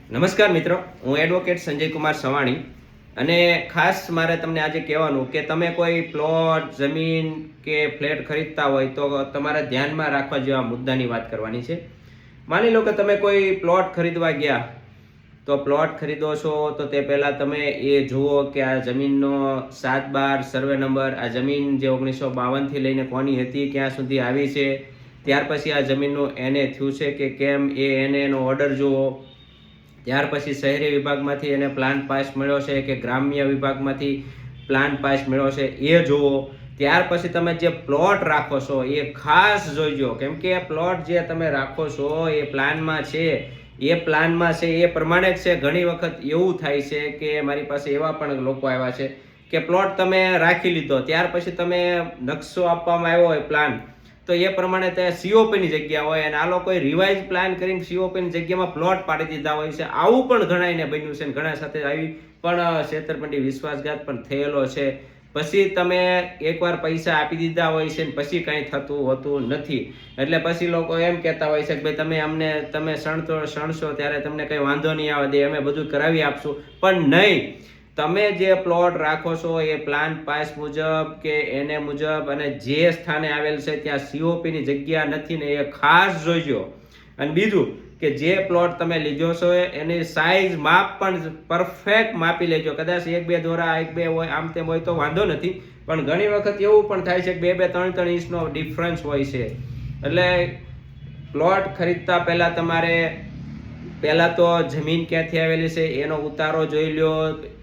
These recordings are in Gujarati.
નમસ્કાર મિત્રો, હું એડવોકેટ સંજય કુમાર સવાણી અને ખાસ મારે તમને આજે કહેવાનું કે તમે કોઈ પ્લોટ, જમીન કે ફ્લેટ ખરીદતા હોય તો તમારે ધ્યાનમાં રાખવા જેવા મુદ્દાની વાત કરવાની છે. માની લો કે તમે કોઈ પ્લોટ ખરીદવા ગયા, તો પ્લોટ ખરીદો છો તો તે પહેલાં તમે એ જુઓ કે આ જમીનનો 7/12 સર્વે નંબર, આ જમીન જે 1952થી લઈને કોની હતી, ક્યાં સુધી આવી છે, ત્યાર પછી આ જમીનનું એને થયું છે કે કેમ એ એનો ઓર્ડર જુઓ. ત્યાર પછી શહેરી વિભાગમાંથી એને પ્લાન પાસ મળ્યો છે કે ગ્રામ્ય વિભાગમાંથી પ્લાન પાસ મળ્યો છે એ જુઓ. ત્યાર પછી તમે જે પ્લોટ રાખો છો એ ખાસ જોઈજો, કેમ કે પ્લોટ જે તમે રાખો છો એ પ્લાનમાં છે, એ પ્રમાણે જ છે. ઘણી વખત એવું થાય છે કે મારી પાસે એવા પણ લોકો આવ્યા છે કે પ્લોટ તમે રાખી લીધો, ત્યાર પછી તમે નકશો આપવામાં આવ્યો હોય પ્લાન, તો એ પ્રમાણે તે સીઓપીની જગ્યા હોય અને આ લોકોએ રિવાઇઝ પ્લાન કરીને સીઓપીની જગ્યામાં પ્લોટ પાડી દીધા હોય છે. આવું પણ ઘણાને બન્યું છે, ઘણા સાથે આવી પણ છેતરપિંડી, વિશ્વાસઘાત પણ થયેલો છે. પછી તમે એકવાર પૈસા આપી દીધા હોય છે ને પછી કંઈ થતું હોતું નથી. એટલે પછી લોકો એમ કહેતા હોય છે કે ભાઈ તમે સણશો ત્યારે તમને કંઈ વાંધો નહીં આવે દે, અમે બધું કરાવી આપશું. પણ નહીં, તમે જે પ્લોટ રાખો છો એ પ્લાન પાસ મુજબ કે એને મુજબ અને જે સ્થાને આવેલ છે ત્યાં સીઓપીની જગ્યા નથી ને એ ખાસ જોઈજો. અને બીજું કે જે પ્લોટ તમે લીધો છો એની સાઈઝ માપ પણ પરફેક્ટ માપી લેજો. કદાચ 1-2 દોરા 1-2 હોય આમ તેમ હોય તો વાંધો નથી, પણ ઘણી વખત એવું પણ થાય છે કે 2-2, 3-3 ઇંચનો ડિફરન્સ હોય છે. એટલે પ્લોટ ખરીદતા પહેલા તમારે પહેલા તો જમીન ક્યાંથી આવેલી છે એનો ઉતારો જોઈ લો,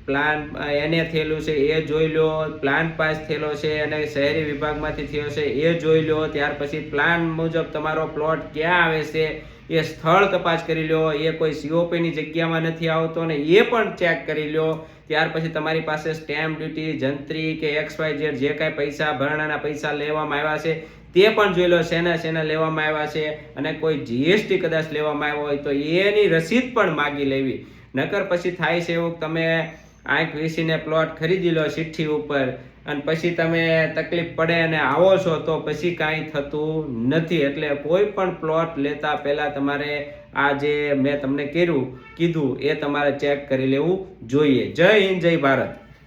પ્લાન એને થયેલું છે એ જોઈ લો, પ્લાન પાસ થયેલો છે અને શહેરી વિભાગમાંથી થયો છે એ જોઈ લો. ત્યાર પછી પ્લાન મુજબ તમારો પ્લોટ ક્યાં આવે છે એ સ્થળ તપાસ કરી લો, એ કોઈ સીઓપીની જગ્યામાં નથી આવતો ને એ પણ ચેક કરી લો. ત્યાર પછી તમારી પાસે સ્ટેમ્પ ડ્યુટી, જંત્રી કે XYZ જે કાંઈ પૈસા, ભરણાના પૈસા લેવામાં આવ્યા છે તે પણ જોઈ લો, શેના લેવામાં આવ્યા છે, અને કોઈ જીએસટી કદાચ લેવામાં આવ્યો હોય તો એની રસીદ પણ માગી લેવી. નકર પછી થાય છે એવું તમે આંખ વીસીને પ્લોટ ખરીદી લો ચિઠ્ઠી ઉપર અને પછી તમે તકલીફ પડે અને આવો છો તો પછી કાંઈ થતું નથી. એટલે કોઈ પણ પ્લોટ લેતા પહેલા તમારે આ જે મેં તમને કીધું એ તમારે ચેક કરી લેવું જોઈએ. જય હિન્દ, જય ભારત.